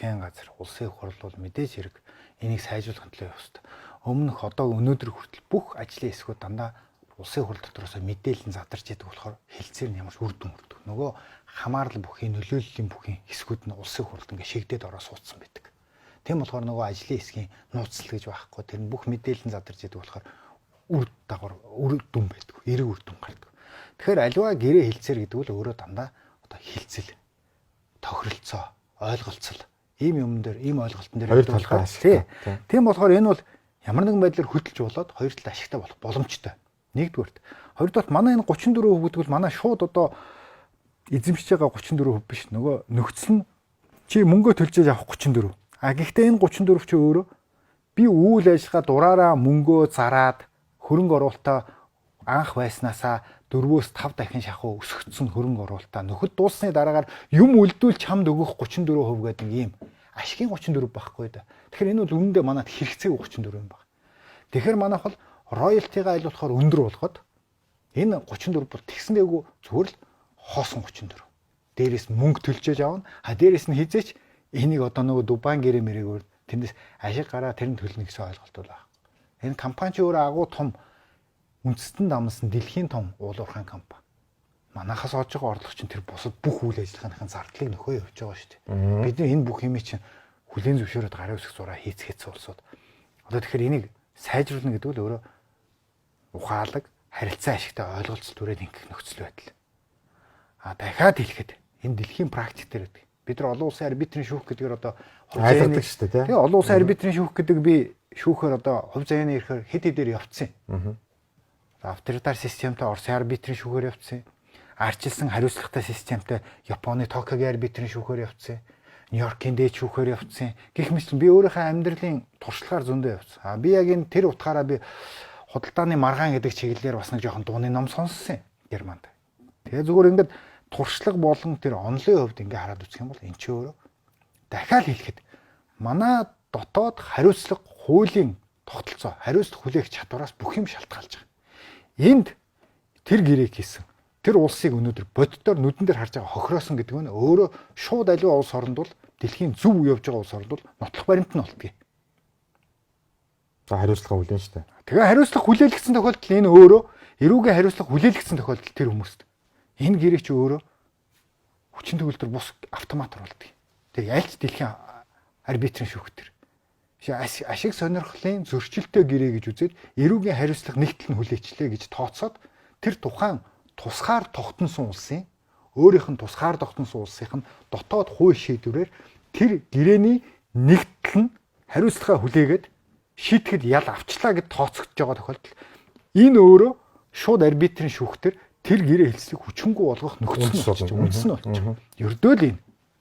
засгийн газар, улсын их хурл бол мэдээж хэрэг энийг сайжруулахын төлөө явах хэрэгтэй. Өмнөх одоо өнөөдөр хүртэл бүх ажлын хэсгүүд дандаа улсын хурл дотроос мэдээлэл задарч идэг болохоор хэлцээр нь ямар ч үр дүн өгдөг. Нөгөө хамаарал бүхий, нөлөөллийн бүхий хэсгүүд нь улсын хуралд ингээ шигдээд ороо суудсан байдаг. Тийм болохоор нөгөө ажлын хэсгийн нууцлал гэж байхгүй. Тэр нь бүх мэдээлэл задарч идэг болохоор үр дүн байдаг. Эрэг үр дүн гардаг. Тэгэхээр аливаа гэрээ хэлцээр гэдэг бол өөрөө дандаа одоо хэлцэл, тохиролцоо, ойлголцол ийм юм дээр, ийм ойлголтон дээр хоёр талаа ашигтай. Тийм болохоор энэ бол ямар нэгэн байдлаар хөдөлж болоод хоёр талаа ашигтай болох боломжтой. Нэгдүгээрт. Хоёрдугаарт манай энэ 34% гэдэг бол манай шууд одоо эзэмшиж байгаа 34% биш. Нөгөө нөхцөл нь чи мөнгө төлж авах 34. Гэхдээ энэ 34 чи өөрөө би үйл ажиллагаа дураараа мөнгөө зараад хөрөнгө оруулалтаа анх байснаасаа 4-5 дахин шахуу өсгөгдсөн хөрөнгө оруулалтаа нөхөд дууссаны дараагаар юм үлдүүл чамд өгөх 34% гэдэг нэг юм ашигын 34 байхгүй да. Тэгэхээр энэ бол үнэндээ манад хэрэгцээг 34 юм байна. Тэгэхээр манайх бол роялтигаа айлуулахаар өндөр болгоод энэ 34 бол тэгсэндээгүй зүгээр л хоосон 34. Дээрээс мөнгө төлжээж авна. Дээрээс нь хизээч энийг одоо нөгөө Дубайн гэрээ мэрэгөөр тэндээс ашиг гараа тэр нь төлнө гэсэн ойлголт байна. Энэ компани ч өөрөө агуу том үндэстэн дамсан дэлхийн том уулуурхайн компани. Манайхаас олж байгаа орлого чинь тэр бусад бүх үйл ажиллагааныхын зардлыг нөхөө явж байгаа шүү дээ. Бид энэ бүх юмыг чинь хүлээн зөвшөөрөд гарын үсэг зураа хийцгээсэн улсууд. Одоо тэгэхээр энийг сайжруулна гэдэг бол өөрөө ухаалаг, харилцаа ашигтай ойлголцол түрээд ингэх нөхцөл байдал. Дахиад хэлэхэд энэ дэлхийн практик дээр байдаг. Бид нар олон улсын арбитрийн шүүх гэдгээр одоо ойлгодог шүү дээ. Тэгээ олон улсын арбитрийн шүүх гэдэг би шүүхээр одоо хувь заяаны ихээр хэд хэдээр явцсан. Авторитар системтэй Орсын арбитрийн шүүхээр явцсан. Арчилсан хариуцлагатай системтэй Японы Токиогийн арбитрийн шүүхээр явцсан. Нью-Йоркийн дээд шүүхээр явцсан. Гэх мэт би өөрийнхөө амьдралын туршлагаар зөндөө явцсан. Би яг энэ тэр утгаараа би худалдааны маргаан гэдэг чиглэлээр бас нэг жоохон дууны ном сонссон Германд. Тэгээ зүгээр ингээд туршлага болон тэр онлын хувьд ингээ хараад үзэх юм бол эн чинь өөрөө дахиад хэлэхэд манай дотоод хариуцлага хуулийн тогтолцоо, хариуцлага хүлээх чадвараас бүх юм шалтгаалж байгаа. Энд тэр гэрээг хийсэн. Тэр улсыг өнөөдөр боддоор нүдэн дээр харж байгаа хохироосон гэдэг нь өөрөө шууд аливаа улс оронд бол дэлхийн зөв явж байгаа улс оронд бол нотлох баримт нь болтгий. За хариуцлага хүлээн штэ. Тэгээ хариуцлага хүлээлгдсэн тохиолдолд энэ өөрөө эрүүгийн хариуцлага хүлээлгдсэн тохиолдолд тэр хүмүүст энэ гэрээг чи өөрөө хүчин төгөлдөр бус автомат болдог. Тэг ялч дэлхийн арбитрийн шүүх төр. Ашиг сонирхлын зөрчилтэй гэрээ гэж үзээд эрүүгийн хариуцлага нэгтэл нь хүлээчлээ гэж тооцоод тэр тухайн тусгаар тогтносон улсын өөрийнх нь тусгаар тогтносон улсынх нь дотоод хууль шийдвэрээр тэр гэрээний нэгтэл нь хариуцлагаа хүлээгээд шийтгэл ял авчлаа гэд тооцогдож байгаа тохиолдолд энэ өөрөө шууд арбитрийн шүүхтэр тэр гэрээ хэлцлийг хүчингүй болгох нөхцөл үндэс нь болчих. Ердөө л энэ.